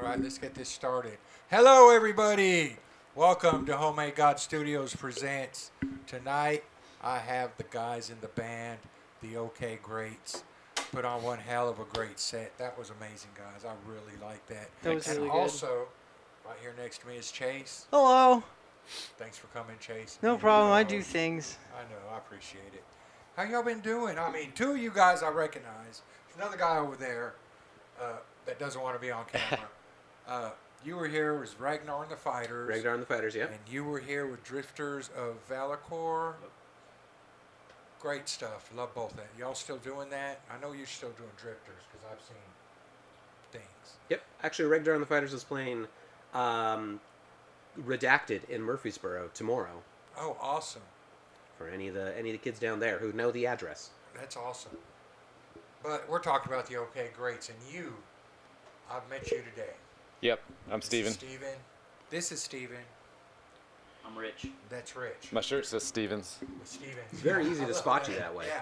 right, let's get this started. Hello, everybody. Welcome to Homemade God Studios Presents. Tonight, I have the guys in the band, the OK Greats, put on one hell of a great set. That was amazing, guys. I really like that. That was And really good. also, right here next to me is Chase. Hello. Thanks for coming, Chase. No Being problem. I co-host. do things. I know. I appreciate it. How y'all been doing? I mean, two of you guys I recognize. There's another guy over there that doesn't want to be on camera. You were here with Ragnar and the Fighters. Ragnar and the Fighters, yeah. And you were here with Drifters of Valacor. Great stuff. Love both of that. Y'all still doing that? I know you're still doing Drifters because I've seen things. Yep. Actually, Ragnar and the Fighters is playing Redacted in Murfreesboro tomorrow. Oh, awesome. For any of the kids down there who know the address. That's awesome. But we're talking about the OK Greats, and you, I've met you today. Yep, I'm Steven. This is Steven. I'm Rich. That's Rich. My shirt says Stevens. With Steven. It's very easy to spot you that way. Yeah.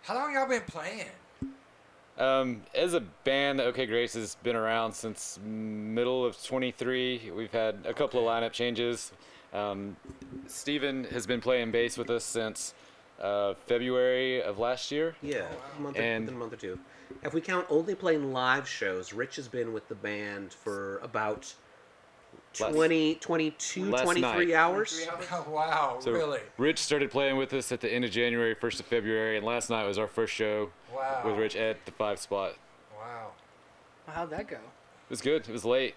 How long y'all been playing? As a band, the OK Grace has been around since middle of 23. We've had a couple of lineup changes. Steven has been playing bass with us since February of last year. Yeah, And- within a month or two. If we count only playing live shows, Rich has been with the band for about 22, Last 23 night. hours. Oh, wow, So really? Rich started playing with us at the end of January, 1st of February, and last night was our first show Wow. with Rich at the 5 spot. Wow. Well, how'd that go? It was good. It was late.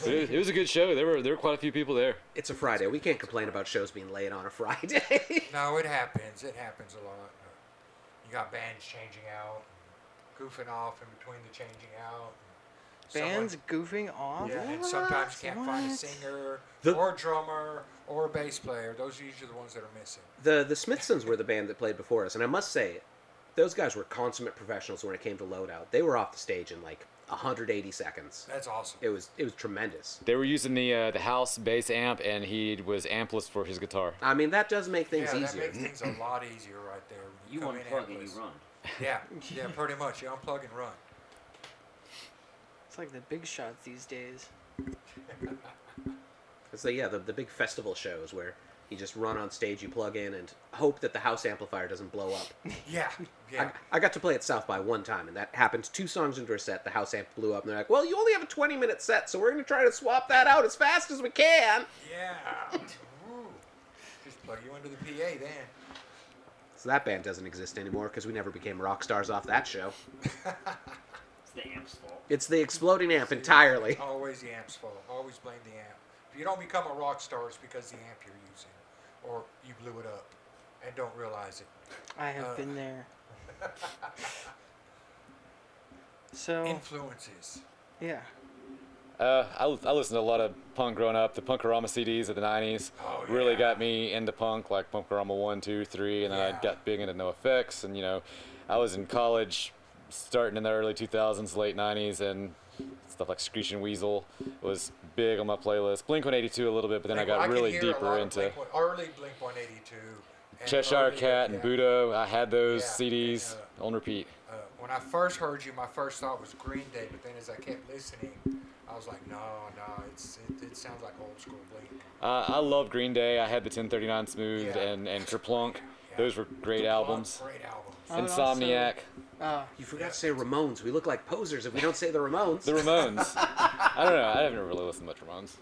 But it was a good show. There were quite a few people there. It's a Friday. We can't complain about shows being late on a Friday. No, it happens. It happens a lot. You got bands changing out, goofing off in between the changing out. Bands goofing off? Yeah, and sometimes you can't find a What? singer The- or a drummer or a bass player. Those are usually the ones that are missing. The Smithsons were the band that played before us, and I must say, those guys were consummate professionals when it came to loadout. They were off the stage in like 180 seconds. That's awesome. It was tremendous. They were using the house bass amp, and he was ampless for his guitar. I mean, that does make things Yeah, that easier. makes things a lot easier right there. when You come in unplug and you ampless. run. Yeah, yeah, pretty much. You unplug and run. It's like the big shots these days. It's the big festival shows where you just run on stage, you plug in, and hope that the house amplifier doesn't blow up. Yeah, yeah. I got to play at South by one time, and that happened 2 songs into a set. The house amp blew up, and they're like, well, you only have a 20-minute set, so we're going to try to swap that out as fast as we can. Yeah. Ooh. Just plug you into the PA then. So that band doesn't exist anymore because we never became rock stars off that show. It's the amp's fault. It's the exploding amp entirely. Always the amp's fault. Always blame the amp. If you don't become a rock star, it's because the amp you're using, or you blew it up and don't realize it. I have been there. So, Influences. yeah. I listened to a lot of punk growing up. The Punkorama CDs of the 90s Oh, really yeah. got me into punk, like Punkorama 1, 2, 3, and then Yeah. I got big into NoFX. And, I was in college starting in the early 2000s, late 90s, and stuff like Screeching Weasel was big on my playlist. Blink-182 a little bit, but then I got could really hear a deeper lot of into early Blink 182. and Cheshire early- Cat and yeah. Budo. I had those Yeah, CDs and, on repeat. When I first heard you, my first thought was Green Day, but then as I kept listening, I was like, no, it sounds like old school Blink. I love Green Day. I had the 1039 Smooth Yeah. and Kerplunk. Yeah. Those were great albums. Great albums. I would Insomniac. You forgot to say Ramones. We look like posers if we don't say the Ramones. The Ramones. I don't know. I haven't really listened to much Ramones.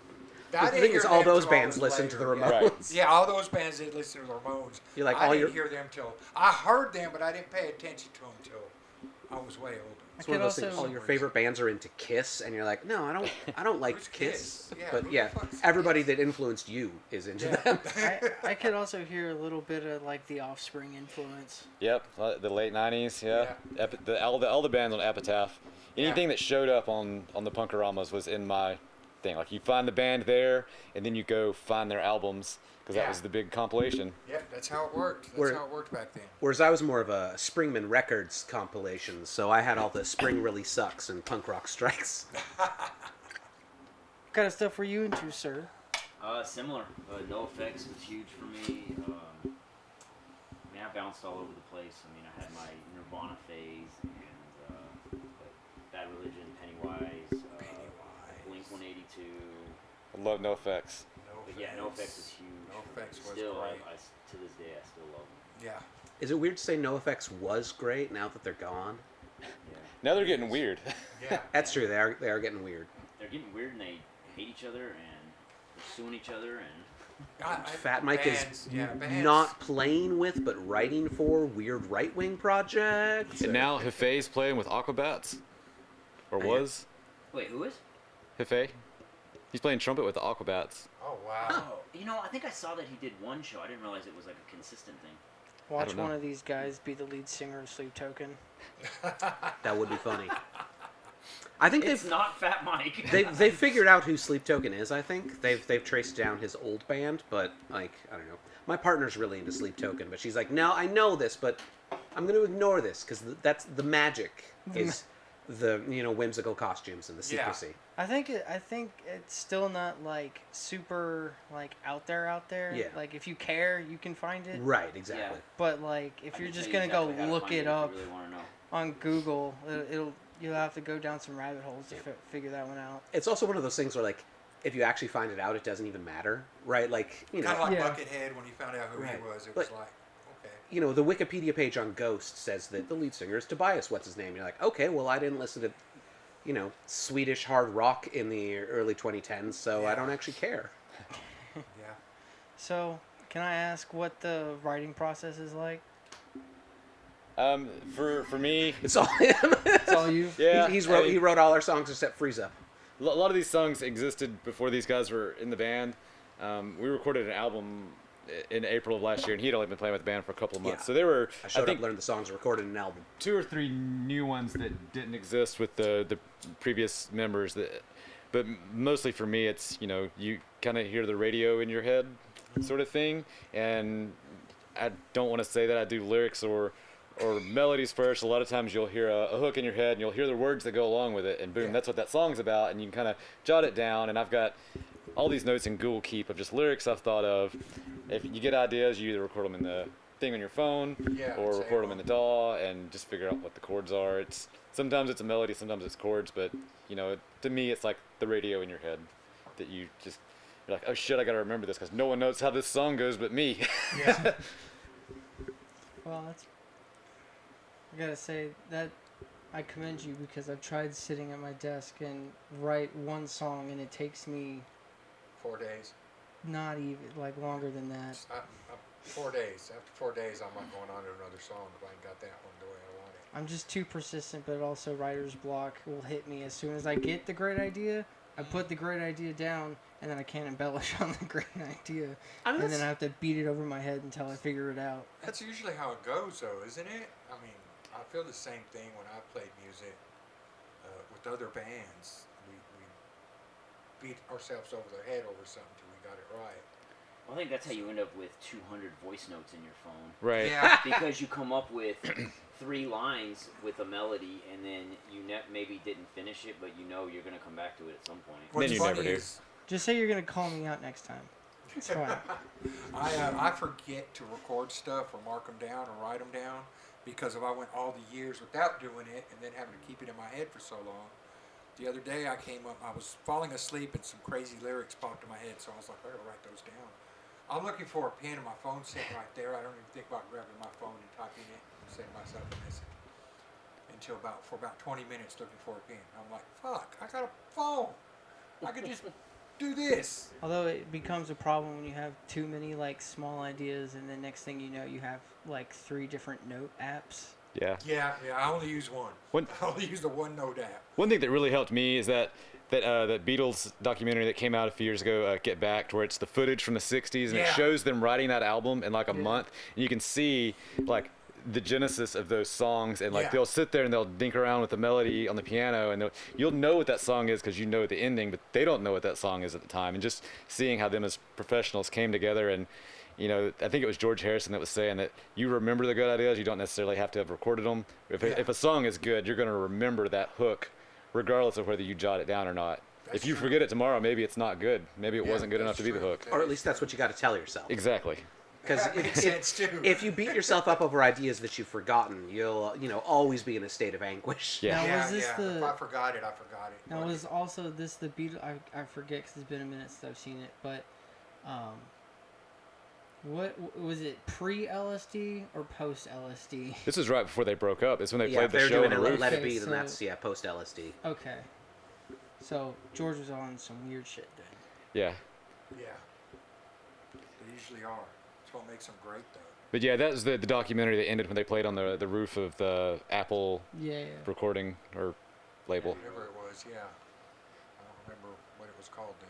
I The didn't thing hear is, all them those till bands I was listen to the later. Ramones. Right. Yeah, all those bands did listen to the Ramones. You're like, I all didn't your- hear them till I heard them, but I didn't pay attention to them till I was way older. It's one of those could things. also- All your favorite bands are into Kiss, and you're like, no, I don't like Who's Kiss. Kiss? Yeah, But who the yeah, fuck's everybody Kiss? that influenced you is into Yeah. them. I could also hear a little bit of like the Offspring influence. Yep, the late 90s, yeah. All the bands on Epitaph. Anything that showed up on the Punkoramas was in my thing. Like, you find the band there, and then you go find their albums, because that Yeah. was the big compilation. Yep, that's how it worked. That's We're- how it worked back then. Whereas I was more of a Springman Records compilation, so I had all the Spring Really Sucks and Punk Rock Strikes. What kind of stuff were you into, sir? Similar. NoFX was huge for me. I mean, I bounced all over the place. I mean, I had my Nirvana phase and Bad Religion, Pennywise. love No Effects. But yeah, No Effects is huge. No Effects was Still, great. to this day, I still love them. Yeah. Is it weird to say No Effects was great now that they're gone? Yeah. Now they're getting weird. Yeah. That's true. They are getting weird. They're getting weird and they hate each other and they're suing each other and Fat Mike bands, is bands. not playing with, but writing for weird right-wing projects. And now Hefe's playing with Aquabats. Or was. wait, who is? Hefe. He's playing trumpet with the Aquabats. Oh wow. Oh, I think I saw that he did one show. I didn't realize it was like a consistent thing. Watch don't know. one of these guys be the lead singer of Sleep Token. That would be funny. I think It's they've not Fat Mike. they've figured out who Sleep Token is. I think they've traced down his old band, but like I don't know. My partner's really into Sleep Token, but she's like, no, I know this, but I'm going to ignore this because that's the magic is the whimsical costumes and the Yeah. secrecy. I think it's still not like super like out there. Yeah. Like if you care, you can find it. Right, exactly. Yeah. But like if I you're can just tell gonna you go exactly how to look find it if up you really want to know. on Google, you'll have to go down some rabbit holes to figure that one out. It's also one of those things where like if you actually find it out, it doesn't even matter, right? Like Kind of like Yeah. Buckethead when he found out who Right. he was. It But- was like, okay. the Wikipedia page on Ghost says that the lead singer is Tobias. What's his name? You're like, okay, well, I didn't listen to, Swedish hard rock in the early 2010s, so I Yeah. don't actually care. Yeah. So can I ask what the writing process is like? For me, It's all him. It's all you. yeah, He wrote all our songs except Frieza. A lot of these songs existed before these guys were in the band. We recorded an album in April of last year, and he'd only been playing with the band for a couple of months. Yeah. So there were, I showed think, up, learned the songs, recorded an album. 2 or 3 new ones that didn't exist with the previous members. But mostly for me, it's you kind of hear the radio in your head, sort of thing. And I don't want to say that I do lyrics or melodies first. A lot of times you'll hear a hook in your head and you'll hear the words that go along with it, and boom, Yeah. that's what that song's about. And you can kind of jot it down. And I've got all these notes in Google Keep of just lyrics I've thought of. If you get ideas, you either record them in the thing on your phone Yeah, or same record them in one. the DAW and just figure out what the chords are. Sometimes it's a melody, sometimes it's chords, but to me it's like the radio in your head that you're like, oh shit, I gotta remember this because no one knows how this song goes but me. Yeah. Well, I gotta say that I commend you because I've tried sitting at my desk and write one song, and it takes me 4 days. not even like longer than that. 4 days. After 4 days, I'm not going on to another song if I ain't got that one the way I want it. I'm just too persistent, but also writer's block will hit me as soon as I get the great idea. I put the great idea down, and then I can't embellish on the great idea, I mean, and then I have to beat it over my head until I figure it out. That's usually how it goes, though, isn't it? I mean, I feel the same thing when I played music with other bands. We beat ourselves over the head over something till we got it right. I think that's how you end up with 200 voice notes in your phone. Right. Yeah. Because you come up with 3 lines with a melody, and then you maybe didn't finish it, but you're going to come back to it at some point. What's you funny never do. is Just say you're gonna call me out next time. It's fine. I forget to record stuff or mark them down or write them down because if I went all the years without doing it and then having to keep it in my head for so long. The other day I came up, I was falling asleep and some crazy lyrics popped in my head, so I was like, I gotta write those down. I'm looking for a pen and my phone's sitting right there. I don't even think about grabbing my phone and typing it and sending myself a message. For about 20 minutes looking for a pen. I'm like, fuck, I got a phone. I could just do this. Although it becomes a problem when you have too many like small ideas, and then next thing you know, you have like 3 different note apps. Yeah. Yeah, I only use one. One- I only use the OneNote app. One thing that really helped me is that Beatles documentary that came out a few years ago, Get Back, where it's the footage from the 60s, and it Yeah. shows them writing that album in like a month. And you can see like the genesis of those songs, and like Yeah. they'll sit there and they'll dink around with the melody on the piano, and you'll know what that song is because you know the ending, but they don't know what that song is at the time. And just seeing how them as professionals came together, and I think it was George Harrison that was saying that you remember the good ideas, you don't necessarily have to have recorded them. If a song is good, you're going to remember that hook regardless of whether you jot it down or not. That's If you true. forget it tomorrow, maybe it's not good. Maybe it Yeah, wasn't good enough that's to be the true. hook. Or at least that's what you got to tell yourself. Exactly. Because That makes sense too. if you beat yourself up over ideas that you've forgotten, you'll always be in a state of anguish. Yeah. Now, yeah, was this yeah. the- If I forgot it, I forgot it. Now But was also this the Beatles? I forget because it's been a minute since I've seen it. But, what was it? Pre LSD or post LSD? This was right before they broke up. It's when they Yeah, played if the they're show doing on the it, roof. let it Okay, be, then so- that's post LSD. Okay. So George was on some weird shit then. Yeah. yeah, they usually are. That's what makes them great, though. But yeah, that was the documentary that ended when they played on the roof of the Apple Yeah. recording or label. Whatever it was, yeah. I don't remember what it was called then.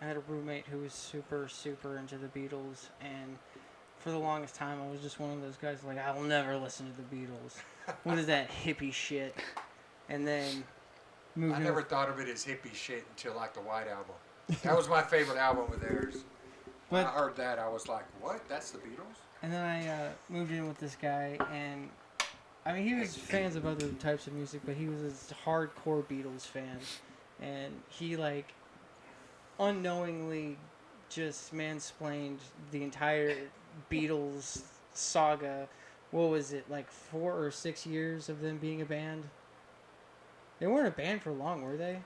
I had a roommate who was super into the Beatles, and for the longest time, I was just one of those guys like, I will never listen to the Beatles. What is that hippie shit? And then moved I in never with- thought of it as hippie shit until like the White Album. That was my favorite album of theirs. When I But heard that, I was like, "What? That's the Beatles?" and then I moved in with this guy, and I mean, he was fans of other types of music, but he was a hardcore Beatles fan, and he like unknowingly just mansplained the entire Beatles saga. What was it, like 4 or 6 years of them being a band? They weren't a band for long, were they?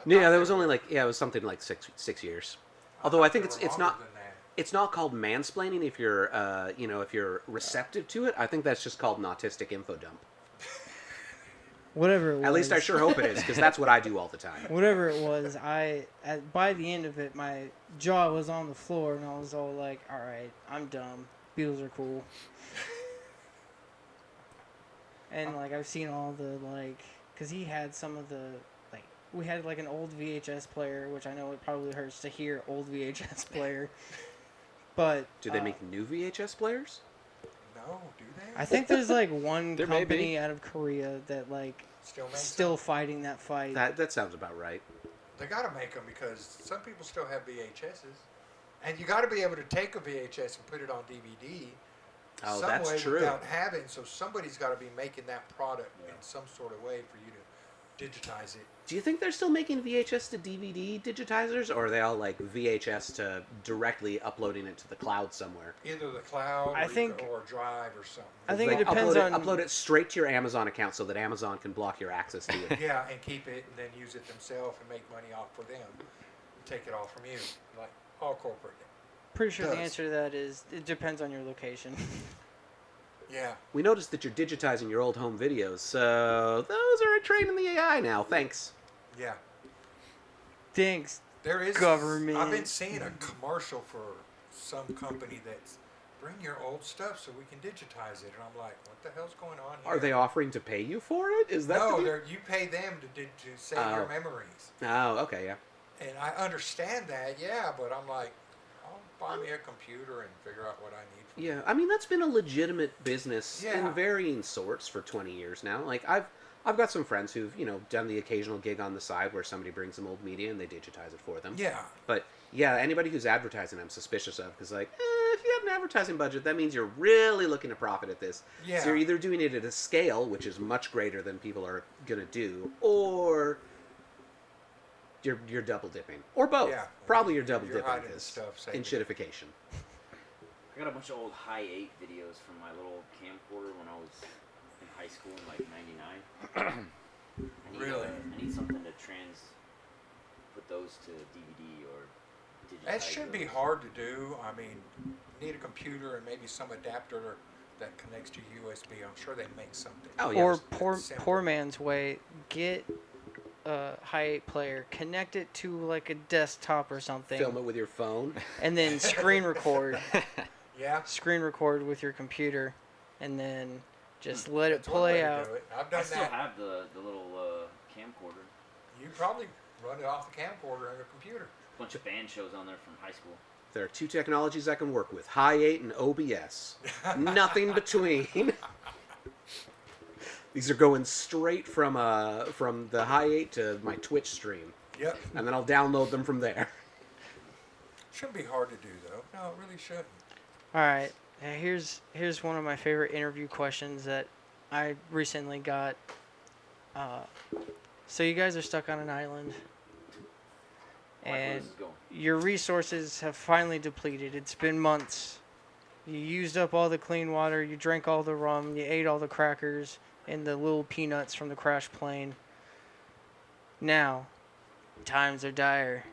Yeah, there was only it was something like six years. Although I think thought they it's were not longer than that. it's not called mansplaining if you're if you're receptive to it. I think that's just called an autistic info dump. Whatever it was. At least I sure hope it is, because that's what I do all the time. Whatever it was, by the end of it, my jaw was on the floor, and I was all like, "All right, I'm dumb. Beatles are cool." And like I've seen all the cause he had some of the we had like an old VHS player, which I know it probably hurts to hear old VHS player, but Do they make new VHS players? No, do they? I think there's like one There may be. company out of Korea that Still makes still them? fighting that fight. That sounds about right. They got to make them because some people still have VHSs, and you got to be able to take a VHS and put it on DVD. Oh, some that's way true. Without having, so somebody's got to be making that product in some sort of way for you to digitize it. Do you think they're still making VHS to DVD digitizers, or are they all like VHS to directly uploading it to the cloud somewhere? Either the cloud I think- or Drive or something. I think it Like, depends on upload it straight to your Amazon account so that Amazon can block your access to it. Yeah, and keep it and then use it themselves and make money off for them. Take it all from you, like all corporate. Pretty sure the does. answer to that is it depends on your location. Yeah. We noticed that you're digitizing your old home videos, so those are training the AI now. Thanks. Yeah. Thanks. There is Government. I've been seeing a commercial for some company that's bring your old stuff so we can digitize it, and I'm like, what the hell's going on here? Are they offering to pay you for it? Is that No, the they're, you pay them to save Oh. your memories, Oh, okay, yeah. and I understand that, yeah, but I'm like, I'll buy me a computer and figure out what I need. From Yeah, I mean that's been a legitimate business Yeah. in varying sorts for 20 years now. Like I've got some friends who've done the occasional gig on the side where somebody brings them old media and they digitize it for them. Yeah. But yeah, anybody who's advertising, I'm suspicious of because if you have an advertising budget, that means you're really looking to profit at this. Yeah. So you're either doing it at a scale which is much greater than people are gonna do, or you're double dipping, or both. Yeah. Probably you're double You're dipping hiding the this stuff, saving in it. shitification. I got a bunch of old high 8 videos from my little camcorder when I was in high school in like '99. Really? I need something to put those to DVD or digitize. That should be those. hard to do. I mean, you need a computer and maybe some adapter that connects to USB. I'm sure they make something. Oh, yeah. Or Yes. poor man's way, get a Hi8 player, connect it to like a desktop or something, Film it with your phone. and then screen record. Yeah. Screen record with your computer, and then just let it That's one way play to out. do it. I've I done still that. have the little camcorder. You probably run it off the camcorder on your computer. Bunch of band shows on there from high school. There are two technologies I can work with: Hi8 and OBS. Nothing between. These are going straight from the Hi8 to my Twitch stream, Yep. and then I'll download them from there. Shouldn't be hard to do though. No, it really shouldn't. All right, here's one of my favorite interview questions that I recently got. So you guys are stuck on an island, Where and this is going. your resources have finally depleted. It's been months, You used up all the clean water. You drank all the rum. You ate all the crackers and the little peanuts from the crash plane. Now, times are dire.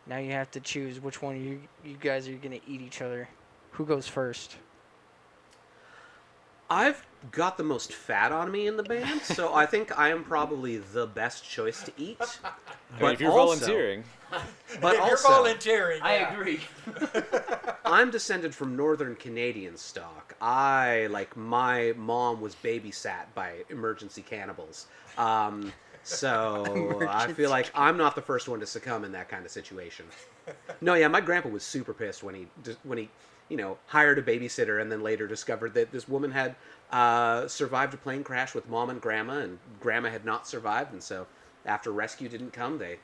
Now you have to choose which one of you guys are going to eat each other. Who goes first? I've got the most fat on me in the band, so I think I am probably the best choice to eat. I mean, if you're volunteering. But If you're also, volunteering, I yeah. agree. I'm descended from Northern Canadian stock. My mom was babysat by emergency cannibals. So I feel like I'm not the first one to succumb in that kind of situation. No, yeah, my grandpa was super pissed when he hired a babysitter and then later discovered that this woman had survived a plane crash with mom and grandma had not survived, and so after rescue didn't come, they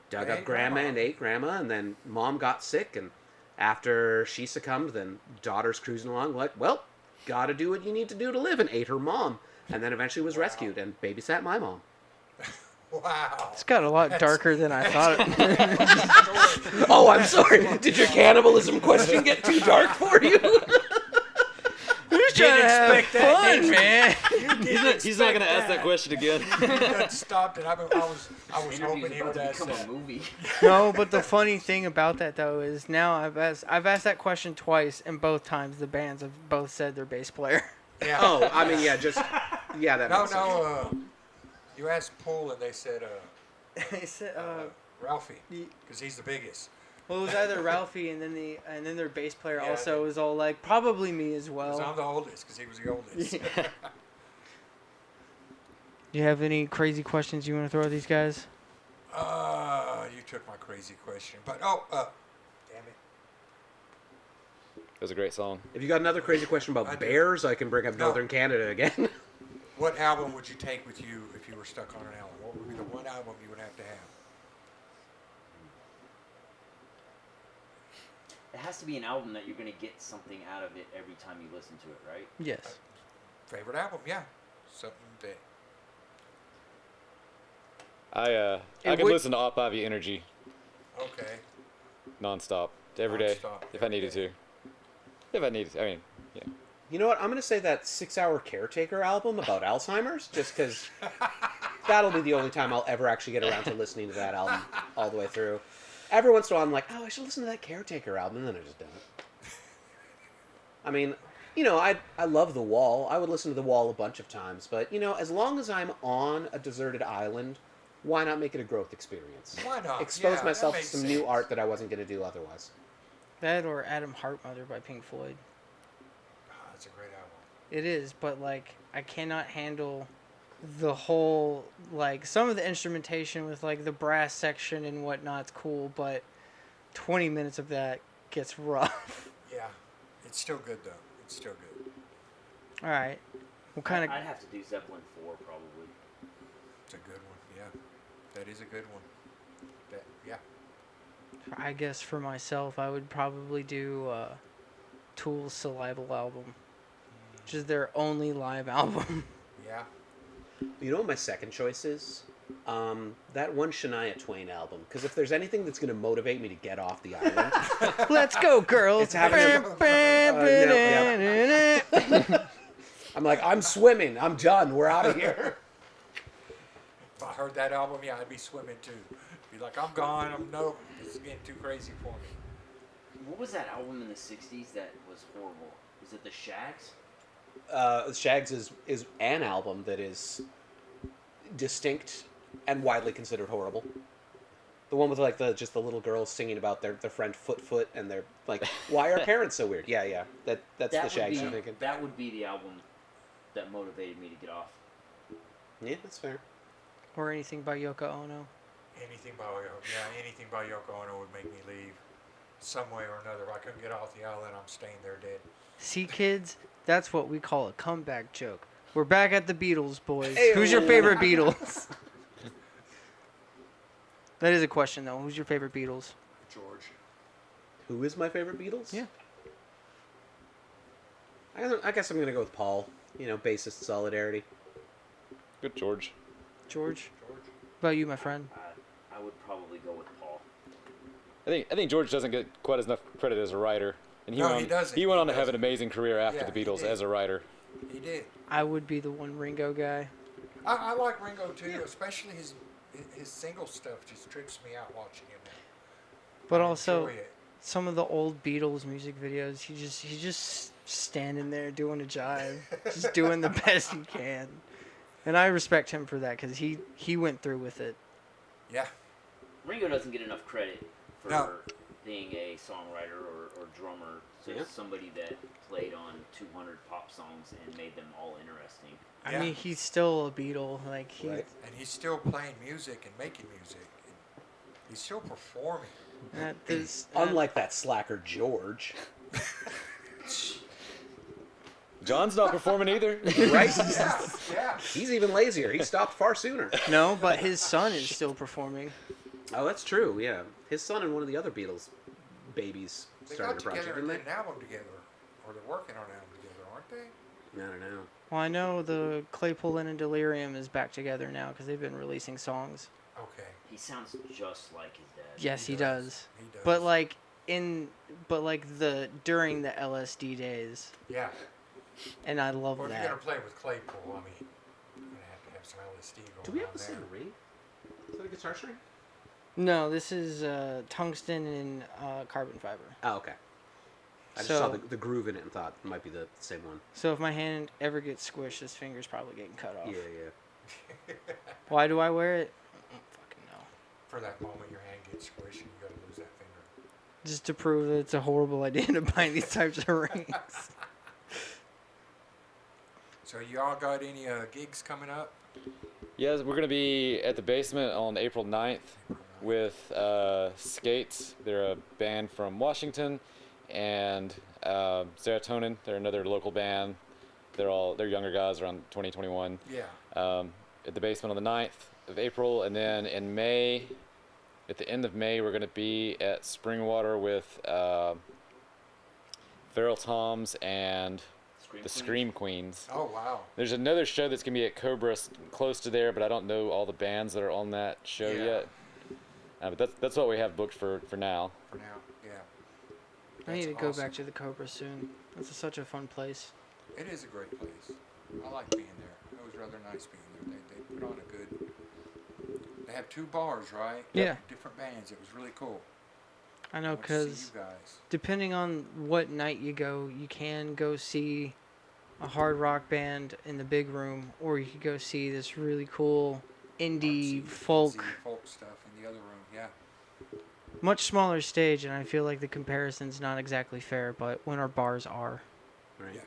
dug up grandma and ate grandma, and then mom got sick, and after she succumbed, then daughter's cruising along like, well, gotta do what you need to do to live, and ate her mom, and then eventually was rescued and babysat my mom. Wow. It's got a lot darker than I thought. Oh, I'm sorry. Did your cannibalism question get too dark for you? Who's trying to have expect that, fun, did you? man? He's not going to ask that question again. That stopped it. I was Interview's hoping he about would to ask become that. a movie. No, but the funny thing about that though is now I've asked that question twice, and both times the bands have both said their bass player. Yeah. Oh, I mean, that No, makes sense. no. You asked Poole, and they said They said, Ralphie, because he's the biggest. well, it was either Ralphie and then their bass player Yeah, also was all like probably me as Because well. I'm the oldest, because he was the oldest. Do you have any crazy questions you want to throw at these guys? You took my crazy question, but damn it. It was a great song. If you got another crazy question about bears, I can bring up No. Northern Canada again. What album would you take with you if you were stuck on an album? What would be the one album you would have to have? It has to be an album that you're going to get something out of it every time you listen to it, right? Yes. Favorite album? Yeah. Something that. I could would- listen to Op Ivy Energy Okay. nonstop every day Nonstop, if I every needed day. to. If I needed to. I mean, yeah. You know what? I'm going to say that 6-Hour Caretaker album about Alzheimer's, just because that'll be the only time I'll ever actually get around to listening to that album all the way through. Every once in a while, I'm like, oh, I should listen to that Caretaker album, and then I just don't. I mean, I love The Wall. I would listen to The Wall a bunch of times, but, as long as I'm on a deserted island, why not make it a growth experience? Why not? Expose Yeah, myself that to makes some new sense. art that I wasn't going to do otherwise. That or Adam Heartmother by Pink Floyd. That's a great album. It is, but like I cannot handle the whole some of the instrumentation with like the brass section and whatnot's cool, but 20 minutes of that gets rough. Yeah. It's still good, though. It's still good. All right. What kind of I'd have to do Zeppelin 4 probably. It's a good one. Yeah. That is a good one. Yeah. I guess for myself, I would probably do Tool's Salibal album, which is their only live album. Yeah. You know what my second choice is? That one Shania Twain album. Because if there's anything that's going to motivate me to get off the island, Let's go, girls. It's happening. I'm like, I'm swimming. I'm done. We're out of here. If I heard that album, yeah, I'd be swimming too. Be like, I'm gone. Nope. This is getting too crazy for me. What was that album in the 60s that was horrible? Was it the Shags? Shags is an album that is distinct and widely considered horrible. The one with just the little girls singing about their friend Foot and they're like, why are parents so weird? Yeah. That's the Shags you're thinking. That would be the album that motivated me to get off. Yeah, that's fair. Or anything by Yoko Ono. Anything by Yoko Ono would make me leave some way or another. If I couldn't get off the island, I'm staying there dead. See, kids, that's what we call a comeback joke. We're back at the Beatles, boys. Hey-o. Who's your favorite Beatles? That is a question, though. Who's your favorite Beatles? George. Who is my favorite Beatles? Yeah. I guess I'm going to go with Paul. Bassist Solidarity. Good George. George? What about you, my friend? I would probably go with Paul. I think George doesn't get quite as enough credit as a writer And No, he doesn't. He went He on to have an doesn't. amazing career after Yeah, the he Beatles did. as a writer. He did. I would be the one Ringo guy. I like Ringo too, especially his single stuff just trips me out watching him now. But I also, enjoy it. some of the old Beatles music videos, he's just standing there doing a jive, just doing the best he can. And I respect him for that because he went through with it. Yeah. Ringo doesn't get enough credit for No. being a songwriter or drummer. So Yeah. somebody that played on 200 pop songs and made them all interesting. I Yeah. mean, he's still a Beatle. Like Right. And he's still playing music and making music. And he's still performing. Unlike that slacker George. John's not performing either. Right? Yeah. He's even lazier. He stopped far sooner. no, but his son is still performing. Oh, that's true, yeah. His son and one of the other Beatles babies They started got a project, together and didn't did an album together. Or they're working on an album together, aren't they? they? I don't know. Well, I know the Claypool and Delirium is back together now because they've been releasing songs. Okay. He sounds just like his dad. Yes, he does. He does. But during the LSD days, Yeah. and I love Well, if that. you're gonna play with Claypool, I mean, you're gonna have some LSD going Do we have on the there. same ring? Is that a guitar string? No, this is tungsten and carbon fiber. Oh, okay. I just So- saw the groove in it and thought it might be the same one. So if my hand ever gets squished, this finger's probably getting cut off. Yeah, yeah. Why do I wear it? I don't fucking know. For that moment, your hand gets squished and you gotta lose that finger. Just to prove that it's a horrible idea to buy these types of rings. So y'all got any gigs coming up? Yes, we're going to be at the Basement on April 9th with Skates. They're a band from Washington, and Serotonin. They're another local band. They're younger guys, around 20, 21. Yeah. At the Basement on the 9th of April, and then in May, at the end of May, we're going to be at Springwater with Feral Toms and the Scream Queens. Oh wow. There's another show that's going to be at Cobra close to there, but I don't know all the bands that are on that show Yeah. yet. But that's what we have booked for now. For now, yeah. I need to That's go awesome. back to the Cobra soon. It's such a fun place. It is a great place. I like being there. It was rather nice being there. They put on a good. They have 2 bars, right? Yeah. Different bands. It was really cool. I know I went to see because you guys. depending on what night you go, you can go see a hard rock band in the big room, or you could go see this really cool indie Artsy, folk, artsy folk stuff in the other room. Yeah. much smaller stage, and I feel like the comparison's not exactly fair, but when our bars are. Right. Yeah.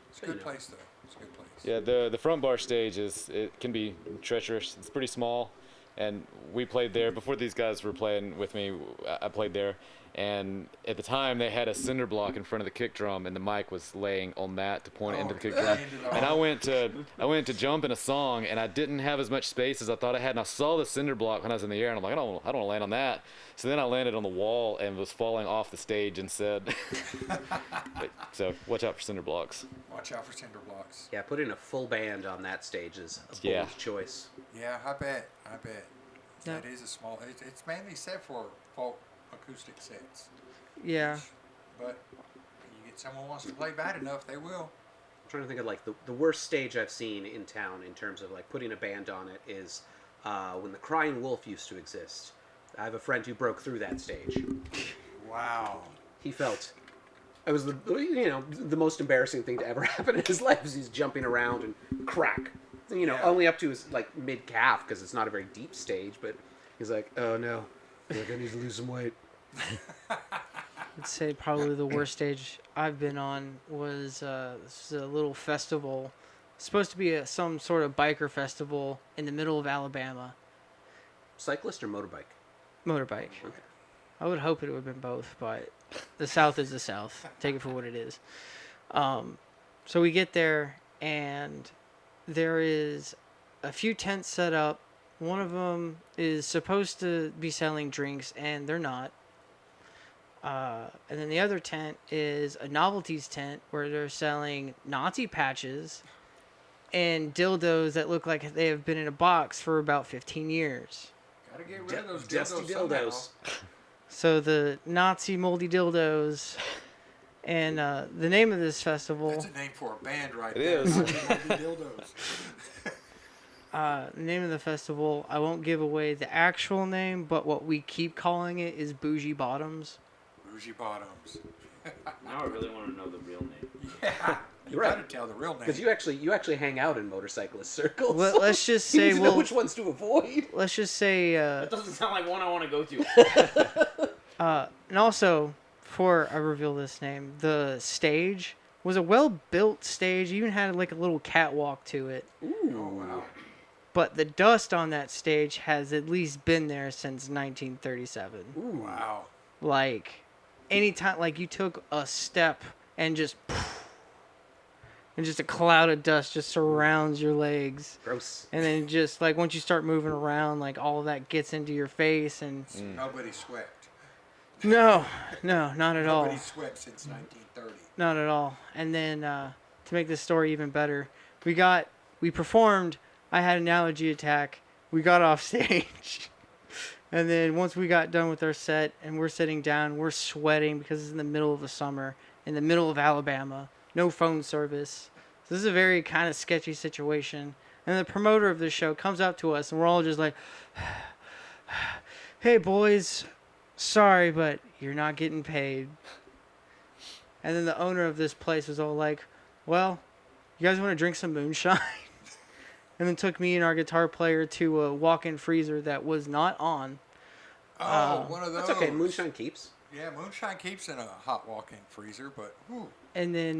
It's a You good know. place though. It's a good place. Yeah, the front bar stage it can be treacherous. It's pretty small, and we played there before these guys were playing with me. I played there, and at the time they had a cinder block in front of the kick drum, and the mic was laying on that to point into the kick drum. And I went to jump in a song, and I didn't have as much space as I thought I had. And I saw the cinder block when I was in the air, and I'm like, I don't want to land on that. So then I landed on the wall and was falling off the stage and said, so watch out for cinder blocks. Watch out for cinder blocks. Yeah, putting a full band on that stage is a bold Yeah. choice. Yeah, I bet. I bet. Yeah. That is a small. It's mainly set for folk acoustic sets. Yeah. But you get someone who wants to play bad enough, they will. I'm trying to think of like the worst stage I've seen in town in terms of like putting a band on it is when the Crying Wolf used to exist. I have a friend who broke through that stage. Wow. He felt it was the most embarrassing thing to ever happen in his life. Is he's jumping around and crack, Yeah. only up to his like mid calf because it's not a very deep stage. But he's like, oh no, like I need to lose some weight. I'd say probably the worst stage I've been on was this is a little festival. It's supposed to be some sort of biker festival in the middle of Alabama. Cyclist or motorbike? Motorbike. Okay. I would hope it would have been both, but the South is the South. Take it for what it is. So we get there, and there is a few tents set up. One of them is supposed to be selling drinks, and they're not. And then the other tent is a novelties tent where they're selling Nazi patches and dildos that look like they have been in a box for about 15 years. Gotta get rid of those Dusty dildos. dildos. So the Nazi moldy dildos, and the name of this festival. That's a name for a band right It there. is. Nazi Moldy Dildos. The name of the festival, I won't give away the actual name, but what we keep calling it is Bougie Bottoms. Bougie Bottoms. Now I really want to know the real name. Yeah. You Right. gotta tell the real name. Because you actually hang out in motorcyclist circles. Let's just You say need to know which ones to avoid. let's just say That doesn't sound like one I want to go to. and also before I reveal this name, the stage was a well-built stage. It even had like a little catwalk to it. Oh, wow. But the dust on that stage has at least been there since 1937. Wow. Like, anytime, like you took a step and just a cloud of dust just surrounds your legs. Gross. And then just like once you start moving around, like all of that gets into your face and Nobody swept. no, not at all. Nobody swept since 1930. Not at all. And then to make this story even better, we performed. I had an allergy attack. We got off stage. And then once we got done with our set and we're sitting down, we're sweating because it's in the middle of the summer, in the middle of Alabama, no phone service. So this is a very kind of sketchy situation. And the promoter of the show comes up to us and we're all just like, "Hey boys, sorry, but you're not getting paid." And then the owner of this place was all like, "Well, you guys want to drink some moonshine?" And then took me and our guitar player to a walk-in freezer that was not on. Oh, one of those. That's okay. Moonshine keeps. Yeah, moonshine keeps in a hot walk-in freezer, but whew. And then,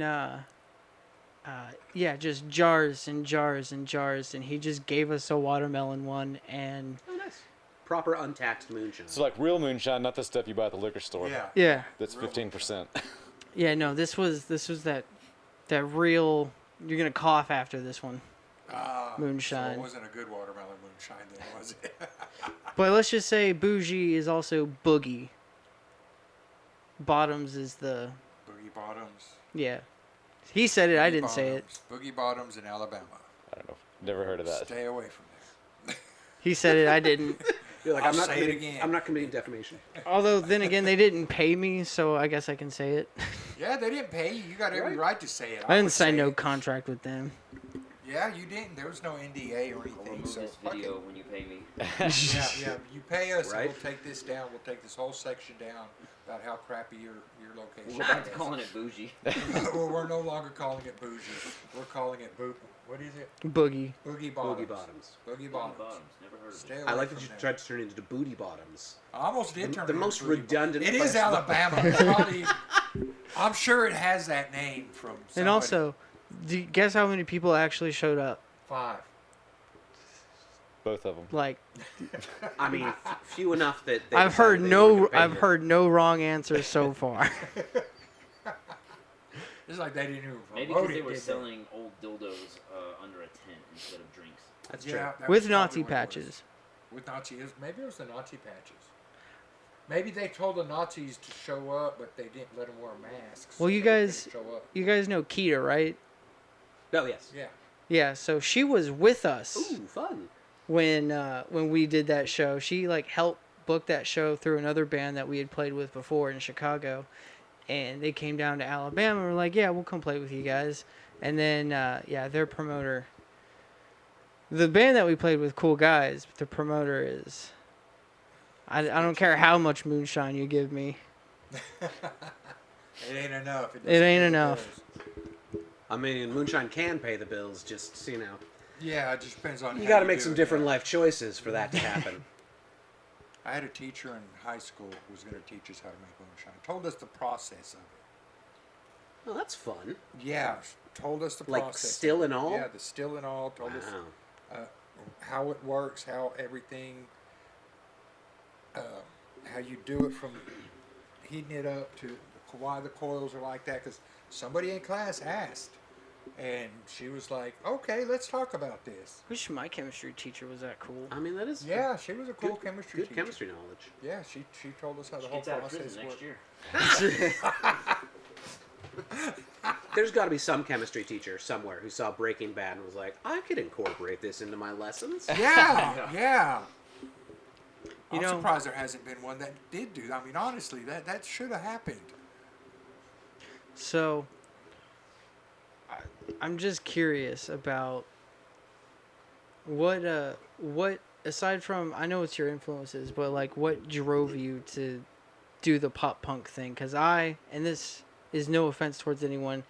just jars and jars and jars. And he just gave us a watermelon one. And Oh, nice. Proper untaxed moonshine. So like real moonshine, not the stuff you buy at the liquor store. Yeah. yeah, That's 15%. yeah, no, this was that real. You're gonna cough after this one. Moonshine. So it wasn't a good watermelon moonshine then, was it? But let's just say bougie is also boogie. Bottoms is the Boogie Bottoms. yeah. He said it. I Boogie didn't say it. Bottoms. Boogie Bottoms in Alabama. I don't know. Never heard of that. Stay away from there. He said it. I didn't. You're like, I'll I'm not say it committing, again. I'm not committing defamation. Although then again, they didn't pay me, so I guess I can say it. Yeah, they didn't pay you. You got every right to say it. I didn't would sign say no it. contract with them. Yeah, you didn't. There was no NDA or I'll anything. remove So this fuck it. video when you pay me. Yeah. You pay us, Right. and we'll take this down. We'll take this whole section down about how crappy your location We're back to is. calling it bougie. Well, we're no longer calling it bougie. We're calling it what is it? Boogie. Boogie Bottoms. Boogie bottoms. Boogie Bottoms. Bottoms. Never heard of Stay it. away I like from that you that. tried to turn it into booty bottoms. I almost did turn The it most into Boogie redundant Bottoms. It is place. Alabama. It's probably, I'm sure it has that name from somebody. And also, do you guess how many people actually showed up? 5. Both of them. Like, I mean, few enough that they I've heard decided they weren't gonna pay I've you. heard no wrong answers so far. It's like they didn't even Maybe promote because they it, were did selling old dildos under a tent instead of drinks. That's Yeah, true. that With was Nazi probably what it was. patches. With Nazi, maybe it was the Nazi patches. Maybe they told the Nazis to show up, but they didn't let them wear masks. Well, so you they couldn't guys- show up. You guys know Keita, right? Oh, yes. Yeah. Yeah, so she was with us Ooh, fun. when we did that show. She like helped book that show through another band that we had played with before in Chicago. And they came down to Alabama and were like, "Yeah, we'll come play with you guys." And then their promoter, the band that we played with, cool guys, but the promoter is I don't care how much moonshine you give me. It ain't enough. It doesn't ain't pay the enough. bills. I mean, moonshine can pay the bills, just, you know. Yeah, it just depends on You how got to you make do some it, different yeah. life choices for that to happen. I had a teacher in high school who was going to teach us how to make moonshine. Told us the process of it. Well, that's fun. Yeah, told us the Like process. still and all? Yeah, the still and all. Told us Wow. how it works, how everything, how you do it from heating it up to why the coils are like that. Because somebody in class asked, and she was like, "Okay, let's talk about this." Wish my chemistry teacher was that cool. I mean, that is Yeah, she was a cool good, chemistry good teacher. chemistry knowledge. Yeah, she told us how the whole Gets out of process prison worked. next year. There's got to be some chemistry teacher somewhere who saw Breaking Bad and was like, I could incorporate this into my lessons. Yeah, yeah. You I'm know, surprised there hasn't been one that did do that. I mean, honestly, that should have happened. so I'm just curious about what aside from, I know it's your influences, but like what drove you to do the pop punk thing? Because and this is no offense towards anyone,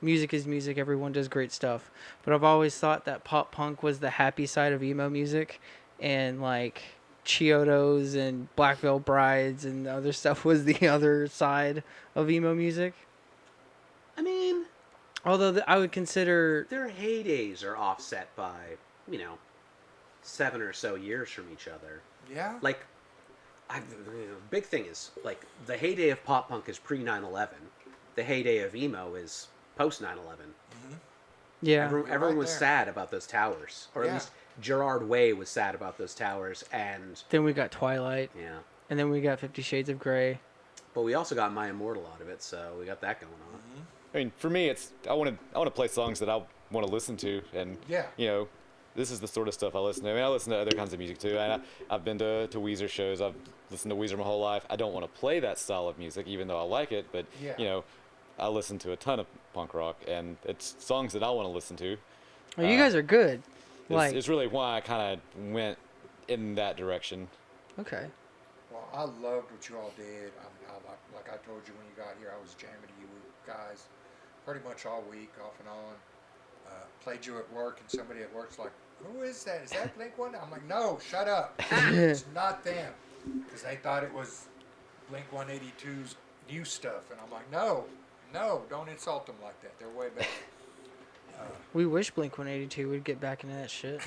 music is music, everyone does great stuff, but I've always thought that pop punk was the happy side of emo music, and like Chiodos and Black Veil Brides and other stuff was the other side of emo music. I mean, Although I would consider, their heydays are offset by, 7 or so years from each other. Yeah. Like, the big thing is, like, the heyday of pop punk is pre 9/11. The heyday of emo is post 9/11. yeah, Everyone right was there. sad about those towers, or Yeah. at least Gerard Way was sad about those towers, and then we got Twilight, yeah. and then we got 50 Shades of Grey. But we also got My Immortal out of it, so we got that going on. I mean, for me, it's I want to play songs that I want to listen to, and Yeah. this is the sort of stuff I listen to. I mean, I listen to other kinds of music too, and I've been to Weezer shows. I've listened to Weezer my whole life. I don't want to play that style of music, even though I like it. But Yeah. I listen to a ton of punk rock, and it's songs that I want to listen to. Oh, you guys are good. It's really why I kind of went in that direction. Okay. Well, I loved what you all did. Like I told you when you got here, I was jamming to you guys pretty much all week, off and on. Played you at work, and somebody at work's like, "Who is that? Is that Blink One?" I'm like, "No, shut up. It's not them," because they thought it was Blink 182's new stuff, and I'm like, "No, don't insult them like that. They're way better." We wish Blink 182 would get back into that shit.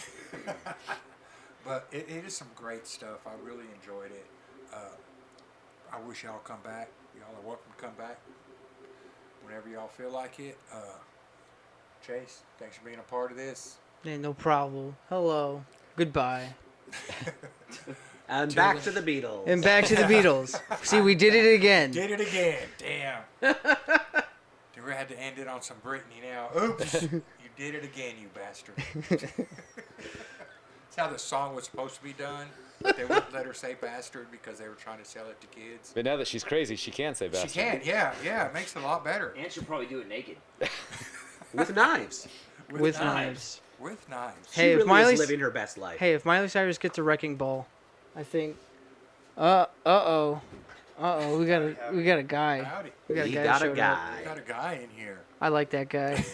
But it is some great stuff. I really enjoyed it. I wish y'all come back. Y'all are welcome to come back whenever y'all feel like it. Chase, thanks for being a part of this. Ain't no problem. Hello. Goodbye. And To back the- to the Beatles. And back to the Beatles. See, we did it again. Did it again. Damn. We had to end it on some Britney now. Oops. You did it again, you bastard. That's how the song was supposed to be done. But they wouldn't let her say bastard because they were trying to sell it to kids. But now that she's crazy, she can say bastard. She can, yeah. It makes it a lot better. And she'll probably do it naked. With knives. With knives. With knives. She Hey, if really Miley's- is living her best life. Hey, if Miley Cyrus gets a wrecking ball, I think. Uh-oh. We got a guy. Howdy. We got a We guy. got that a showed up. guy. We got a guy in here. I like that guy.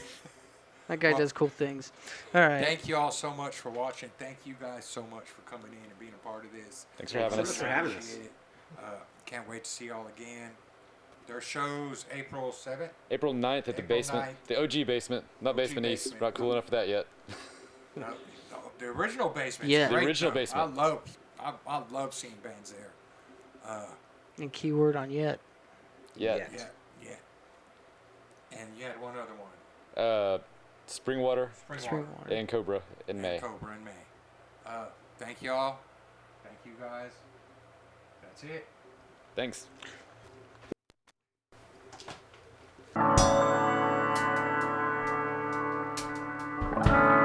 That guy Well, does cool things. All right. Thank you all so much for watching. Thank you guys so much for coming in and being a part of this. Thanks for having Thanks us. for having us. Appreciate it. Can't wait to see y'all again. Their show's April 7th. April 9th at the April basement. 9th. The OG basement, not OG basement East. basement. Not cool enough for that yet. No, the original basement. Yeah. The original I basement. love seeing bands there. And keyword on yet. Yeah. Yeah. Yeah. And you had one other one. Springwater Springwater. and Cobra in May. Cobra in May. Thank y'all. Thank you guys. That's it. Thanks. Thank